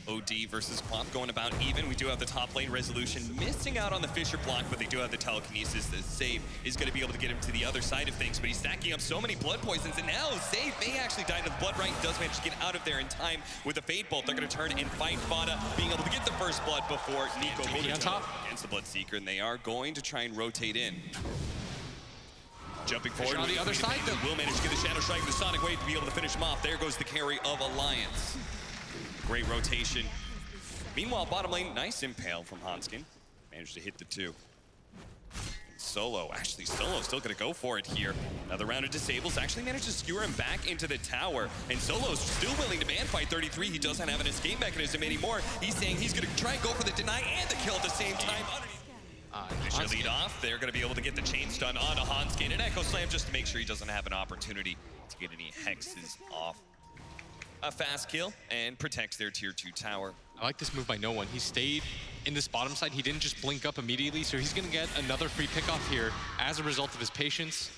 OD versus Quap going about even. We do have the top lane resolution missing out on the Fissure block, but they do have the telekinesis. The Save is going to be able to get him to the other side of things, but he's stacking up so many blood poisons, and now Save may actually die to the blood right. He does manage to get out of there in time with the Fade Bolt. They're going to turn and fight Fada, being able to get the first blood before Nico on top against the Bloodseeker, and they are going to try and rotate in. Jumping forward on the other side, though. Will manage to get the Shadow Strike with the Sonic Wave to be able to finish him off. There goes the carry of Alliance. Great rotation. Meanwhile, bottom lane, nice impale from Hanskin. Managed to hit the 2. Solo, actually Solo still gonna go for it here. Another round of disables, actually managed to skewer him back into the tower. And Solo's still willing to man fight 33. He doesn't have an escape mechanism anymore. He's saying he's gonna try and go for the deny and the kill at the same time. They lead off. They're gonna be able to get the chain stun onto Hanskin and Echo Slam just to make sure he doesn't have an opportunity to get any hexes off. A fast kill and protects their tier 2 tower. I like this move by No One. He stayed in this bottom side. He didn't just blink up immediately, so he's going to get another free pickoff here as a result of his patience.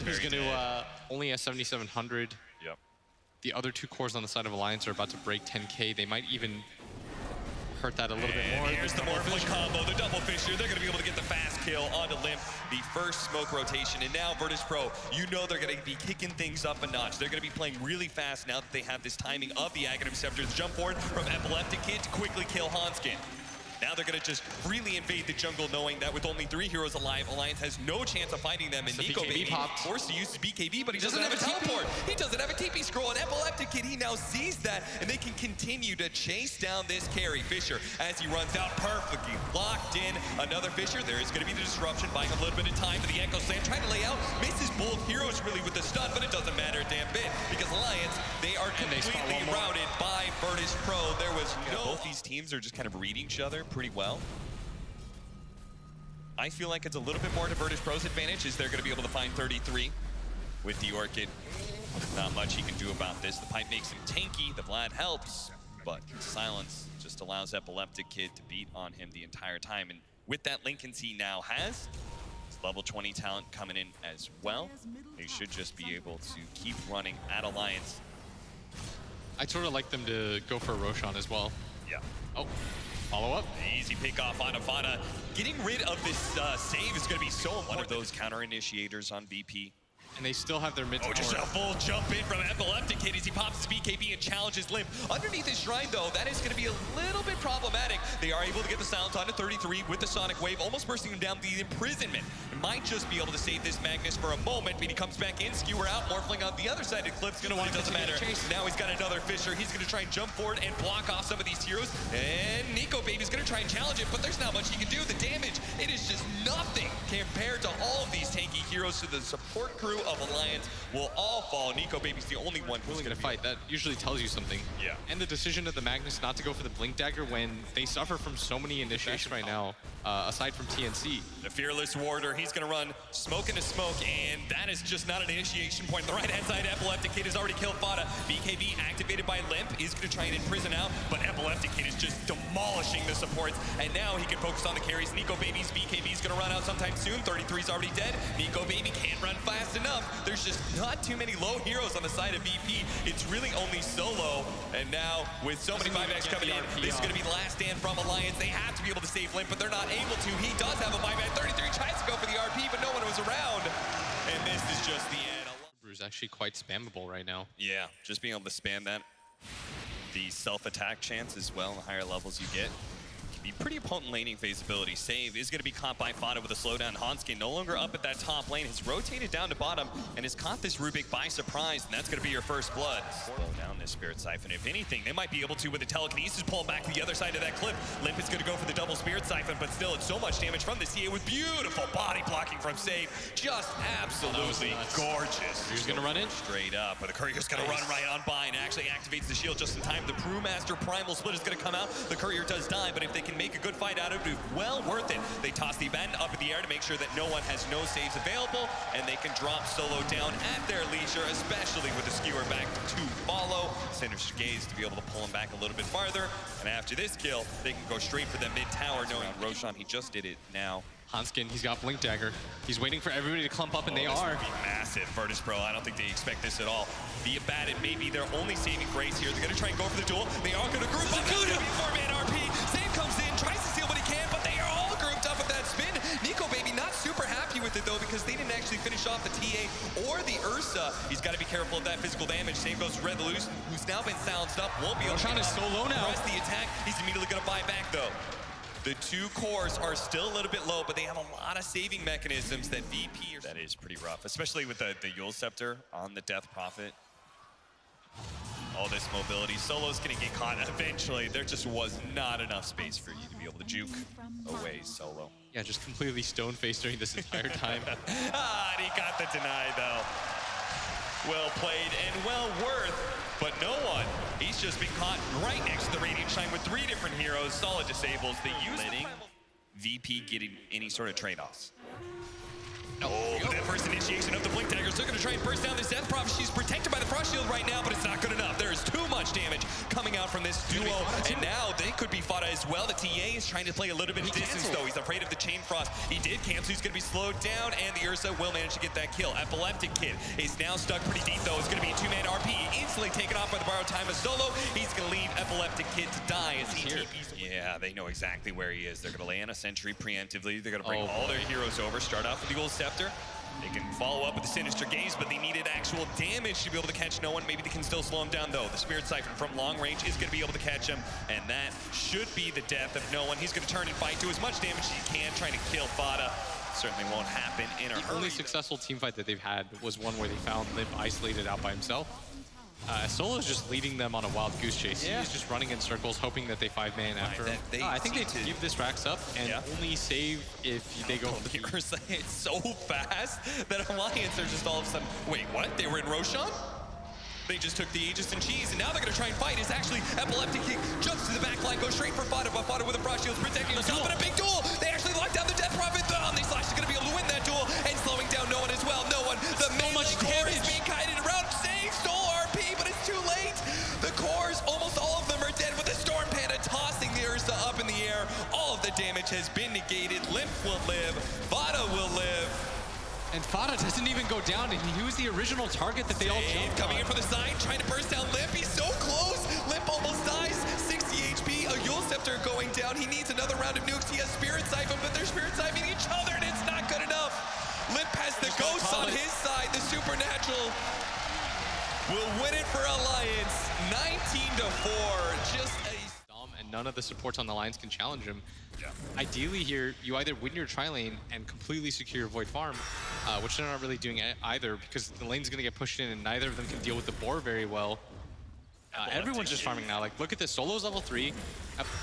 He's going to only has 7,700. Yep. The other 2 cores on the side of Alliance are about to break 10K. They might even hurt that a little bit more. Here's the Morphling combo, the double Fissure. They're going to be able to get the fast kill onto Limp, the first smoke rotation. And now VIRTUS.PRO, you know they're going to be kicking things up a notch. They're going to be playing really fast now that they have this timing of the Aghanim Scepter. The jump forward from Epileptic Kid to quickly kill Hanskin. Now they're going to just freely invade the jungle, knowing that with only 3 heroes alive, Alliance has no chance of fighting them. And Nico Baby forced to use his BKB, but he doesn't have a teleport. He doesn't have a TP scroll. And Epileptic Kid, he now sees that, and they can continue to chase down this carry. Fissure, as he runs out, perfectly locked in. Another Fissure. There is going to be the disruption, buying a little bit of time for the Echo Slam, trying to lay out. Misses both heroes really with the stun, but it doesn't matter a damn bit because Alliance, they are completely routed by VIRTUS.PRO. There was both these teams are just kind of reading each other pretty well. I feel like it's a little bit more to VIRTUS.PRO's advantage as they're going to be able to find 33 with the Orchid. Not much he can do about this. The pipe makes him tanky. The Vlad helps, but silence just allows Epileptic Kid to beat on him the entire time. And with that Lincolns he now has, his level 20 talent coming in as well, they should just be able to keep running at Alliance. I'd sort of like them to go for a Roshan as well. Yeah. Oh, follow up. Easy pick off on Fada. Getting rid of this save is going to be so important. One of those counter initiators on VP. And they still have their mid tower. Oh, just a full jump in from Epileptic Kid as he pops his BKB and challenges Limp. Underneath his shrine, though, that is going to be a little bit problematic. They are able to get the silence onto 33 with the Sonic Wave, almost bursting him down the imprisonment. Might just be able to save this Magnus for a moment, but he comes back in, skewer out, Morphling on the other side of Clips. It doesn't matter. Now he's got another Fissure. He's going to try and jump forward and block off some of these heroes. And Nico Baby's going to try and challenge it, but there's not much he can do. The damage, it is just nothing compared to all of these tanky heroes. So the support crew of Alliance will all fall. Nico Baby's the only one who's going to fight. That usually tells you something. Yeah. And the decision of the Magnus not to go for the Blink Dagger when they suffer from so many initiations right now, aside from TNC. The Fearless Warder, he's going to run smoke into smoke, and that is just not an initiation point. The right-hand side, Epileptic Kid has already killed Fada. BKB activated by Limp is going to try and imprison out, but Epileptic Kid is just demolishing the supports, and now he can focus on the carries. Nico Baby's BKB is going to run out sometime soon. 33's already dead. Nico Baby can't run fast enough. There's just not too many low heroes on the side of VP. It's really only Solo, and now with so many buybacks coming in, this is going to be the last stand from Alliance. They have to be able to save Limp, but they're not able to. He does have a buyback. 33 tries to go for the RP, but no one was around, and this is just the end. Is actually quite spammable right now. Yeah, just being able to spam that. The self-attack chance as well, the higher levels you get. Can be pretty potent laning phase ability. Save is going to be caught by Fada with a slowdown. Hanskin no longer up at that top lane, has rotated down to bottom and has caught this Rubik by surprise, and that's going to be your first blood. Slow down this Spirit Siphon. If anything, they might be able to with the telekinesis pull him back to the other side of that cliff. Limp is going to go for the double Spirit Siphon, but still it's so much damage from the CA with beautiful body blocking from Save. Just absolutely gorgeous. He's going to run in. Straight up, but the Courier's going to run right on by and actually activates the shield just in time. The Brewmaster Primal Split is going to come out. The Courier does die, but if they can make a good fight out of it, well worth it. They toss the Abaddon up in the air to make sure that no one has no saves available, and they can drop Solo down at their leisure, especially with the skewer back to follow. Sinister Gaze to be able to pull him back a little bit farther, and after this kill, they can go straight for the mid tower, knowing Roshan, he just did it now. Hanskin, he's got Blink Dagger. He's waiting for everybody to clump up, and they This are. would be massive. VIRTUS.PRO, I don't think they expect this at all. The Abaddon may be their only saving grace here. They're going to try and go for the duel. They are going to group up. It's going to be 4-man RP. Same comes in, tries to steal what he can, but they are all grouped up with that spin. Nico Baby not super happy with it, though, because they didn't actually finish off the TA or the Ursa. He's got to be careful of that physical damage. Same goes to Revolution, who's now been silenced up. Won't be able to is so low now. press the attack. He's immediately going to buy back, though. The two cores are still a little bit low, but they have a lot of saving mechanisms that VP... That is pretty rough, especially with the Yule Scepter on the Death Prophet. All this mobility. Solo's gonna get caught eventually. There just was not enough space for you to be able to juke away Solo. Yeah, just completely stone-faced during this entire time. And he got the deny, though. Well played and well worth. But no one. He's just been caught right next to the Radiant Shine with 3 different heroes. Solid disables. They use VP getting any sort of trade-offs. Oh, the first initiation of the Blink Daggers. They're going to try and burst down this Death Prophet. She's protected by the Frost Shield right now, but it's not good enough. There is too much damage coming out from this duo, and now they could be Fada as well. The TA is trying to play a little bit of distance, though. He's afraid of the Chain Frost. He did cancel. He's going to be slowed down, and the Ursa will manage to get that kill. Epileptic Kid is now stuck pretty deep, though. It's going to be a 2-man RP. Instantly taken off by the borrowed time of Solo. He's going to leave Epileptic Kid to die as he TPs. Yeah, they know exactly where he is. They're going to lay in a sentry preemptively. They're going to bring all their heroes over. Start off with the Gold Scepter. They can follow up with the Sinister Gaze, but they needed actual damage to be able to catch no one. Maybe they can still slow him down, though. The Spirit Siphon from long range is going to be able to catch him, and that should be the death of no one. He's going to turn and fight, do as much damage as he can, trying to kill Fada. Certainly won't happen in a hurry. The only successful teamfight that they've had was one where they found Limp isolated out by himself. Solo's just leading them on a wild goose chase. Yeah. He's just running in circles, hoping that they 5-man after him. I think they give this racks up and only save if they go for the Ursa. It's so fast that Alliance are just all of a sudden, wait, what? They were in Roshan? They just took the Aegis and Cheese, and now they're going to try and fight. It's actually Epileptic King jumps to the back line, goes straight for Fada, but Fada with a Frost Shield protecting himself in a big duel. They actually lock down the Death Prophet. The Omni Slash is going to be able to win that duel, and slowing down no one as well. No one. The melee core is being kited around. Save, stole RP, but it's too late. The cores, almost all of them are dead with the Storm Panda tossing the Ursa up in the air. All of the damage has been negated. Limp will live. Fada will live. And Fada doesn't even go down, and he was the original target that they all jumped coming on. in for the side, trying to burst down Limp. He's so close. Limp almost dies. 60 HP. A Yule Scepter going down. He needs another round of nukes. He has Spirit Siphon, but they're Spirit Siphoning each other, and it's not good enough. Limp has the ghosts on his side. The Supernatural will win it for Alliance. 19-4. Just a... And none of the supports on the lines can challenge him. Ideally here, you either win your tri-lane and completely secure your Void Farm, which they're not really doing either because the lane's going to get pushed in and neither of them can deal with the boar very well. Everyone's just farming now. Like, look at this. Solo's level 3.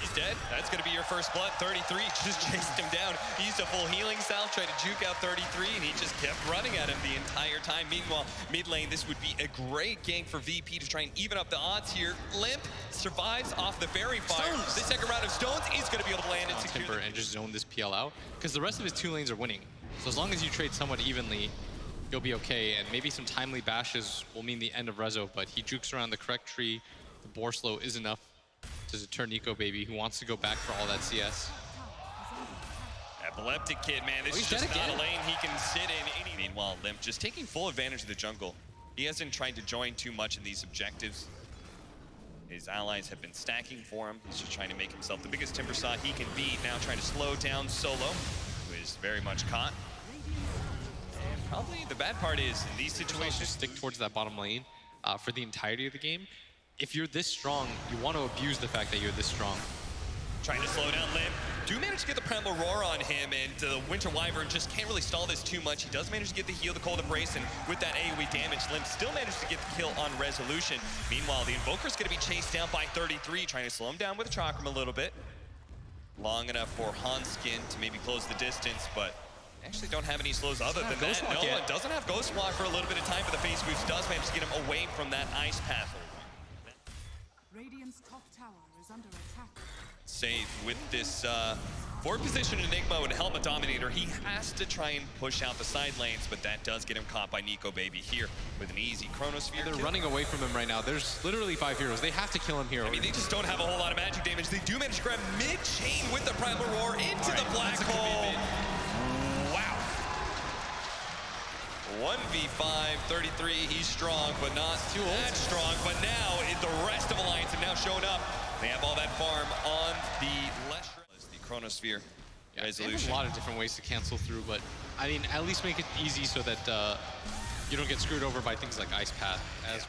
He's dead. That's going to be your first blood. 33 just chased him down. He used a full healing salve, tried to juke out 33, and he just kept running at him the entire time. Meanwhile, mid lane, this would be a great gank for VP to try and even up the odds here. Limp survives off the Fairy Fire. The second round of stones is going to be able to land and secure and just zone this PL out because the rest of his 2 lanes are winning. So as long as you trade somewhat evenly, you'll be okay, and maybe some timely bashes will mean the end of Rezo, but he jukes around the correct tree. The boar slow is enough to deter Nico Baby, who wants to go back for all that CS. Epileptic Kid, man, this is just not a lane he can sit in. Meanwhile, Limp just taking full advantage of the jungle. He hasn't tried to join too much in these objectives. His allies have been stacking for him. He's just trying to make himself the biggest Timber Saw he can beat. Now trying to slow down Solo, who is very much caught. And probably the bad part is, in these situations, stick towards that bottom lane for the entirety of the game. If you're this strong, you want to abuse the fact that you're this strong. Trying to slow down Limp. Do manage to get the Primal Roar on him, and the Winter Wyvern just can't really stall this too much. He does manage to get the heal, the Cold Embrace, and with that AoE damage, Limp still managed to get the kill on Resolution. Meanwhile, the Invoker's going to be chased down by 33, trying to slow him down with a Chakram a little bit. Long enough for Hanskin to maybe close the distance, but actually don't have any slows other than that. No one doesn't have Ghost Walk for a little bit of time, but the face boost does manage to get him away from that Ice Path. Radiant's top tower is under attack. Safe with this forward position Enigma and Helmet Dominator. He has to try and push out the side lanes, but that does get him caught by Nico Baby here with an easy Chronosphere. They're running away from him right now. There's literally 5 heroes. They have to kill him here. I mean, they just don't have a whole lot of magic damage. They do manage to grab mid-chain with the Primal Roar into the Black Hole. 1v5, 33, he's strong, but not too that strong. But now, the rest of Alliance have now shown up. They have all that farm on the left. The Chronosphere resolution. There's a lot of different ways to cancel through, but I mean, at least make it easy so that you don't get screwed over by things like Ice Path. As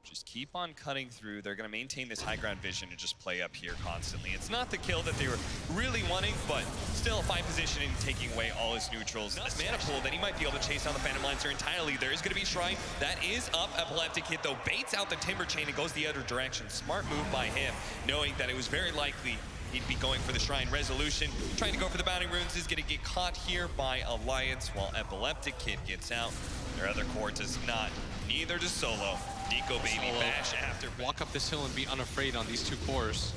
just keep on cutting through. They're going to maintain this high ground vision and just play up here constantly. It's not the kill that they were really wanting, but still a fine position in taking away all his neutrals. This mana pool, then he might be able to chase down the Phantom Lancer entirely. There is going to be Shrine. That is up. Epileptic Hit, though, baits out the Timber Chain and goes the other direction. Smart move by him, knowing that it was very likely he'd be going for the Shrine resolution. Trying to go for the Bounding Runes is going to get caught here by Alliance while Epileptic Kid gets out. Their other core does not. Neither does Solo. Nico Baby bash after. Walk up this hill and be unafraid on these two cores.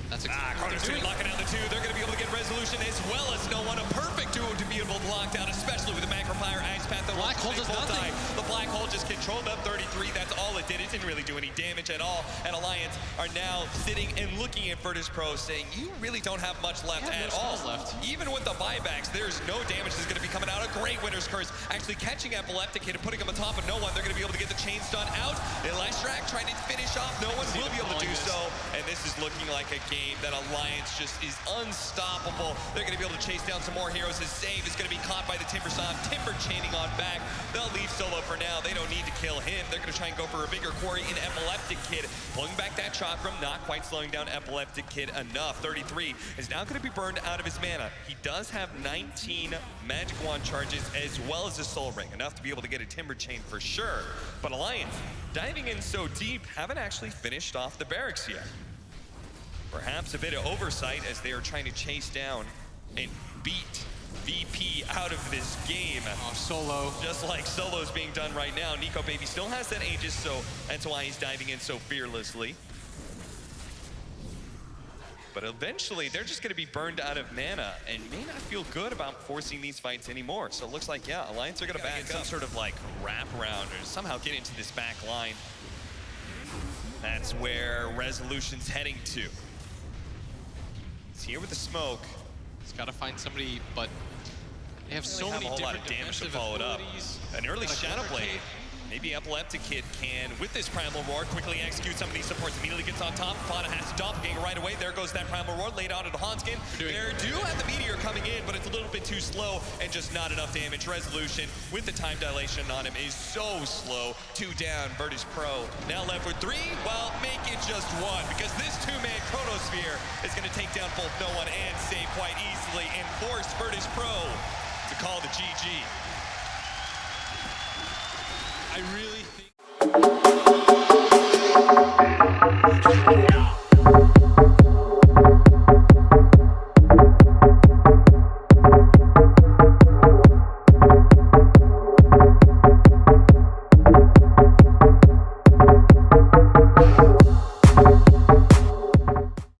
That's exactly what they're doing. Locking down the two. They're going to be able to get resolution as well as no one. A perfect duo to be able to lock down, especially with the Macro-Fire Ice Path. The Black Hole does nothing. The Black Hole just controlled up 33. That's all it did. It didn't really do any damage at all. And Alliance are now sitting and looking at VIRTUS.PRO saying, you really don't have much left at all. Even with the buybacks, there's no damage that's going to be coming out. A great Winter's Curse actually catching Epileptic Hit and putting him on top of no one. They're going to be able to get the chains done out. Elastrak trying to finish off. No one will be able to do so. And this is looking like a game that Alliance just is unstoppable. They're going to be able to chase down some more heroes. His save is going to be caught by the Timber Saw. Timber chaining on back. They'll leave Solo for now. They don't need to kill him. They're going to try and go for a bigger quarry in Epileptic Kid. Pulling back that Chakram, not quite slowing down Epileptic Kid enough. 33 is now going to be burned out of his mana. He does have 19 Magic Wand charges as well as a Soul Ring. Enough to be able to get a Timber Chain for sure. But Alliance, diving in so deep, haven't actually finished off the barracks yet. Perhaps a bit of oversight as they are trying to chase down and beat VP out of this game. Oh, Solo. Just like Solo's being done right now. Nico Baby still has that Aegis, so that's why he's diving in so fearlessly. But eventually, they're just going to be burned out of mana and may not feel good about forcing these fights anymore. So it looks like, yeah, Alliance are going to back some sort of like wraparound or somehow get into this back line. That's where Resolution's heading to. He's here with the smoke. He's got to find somebody, but they have so many different damage to follow it up. An early Shadow Blade. Maybe Epileptic Kid can, with this Primal Roar, quickly execute some of these supports. Immediately gets on top. Fana has to doppelganger right away. There goes that Primal Roar laid out into Hanskin. They do have the Meteor coming in, but it's a little bit too slow and just not enough damage. Resolution with the time dilation on him is so slow. 2 down, VIRTUS.PRO. Now left with 3. Well, make it just 1 because this 2-man Chronosphere is going to take down both No One and Save quite easily and force VIRTUS.PRO to call the GG. I really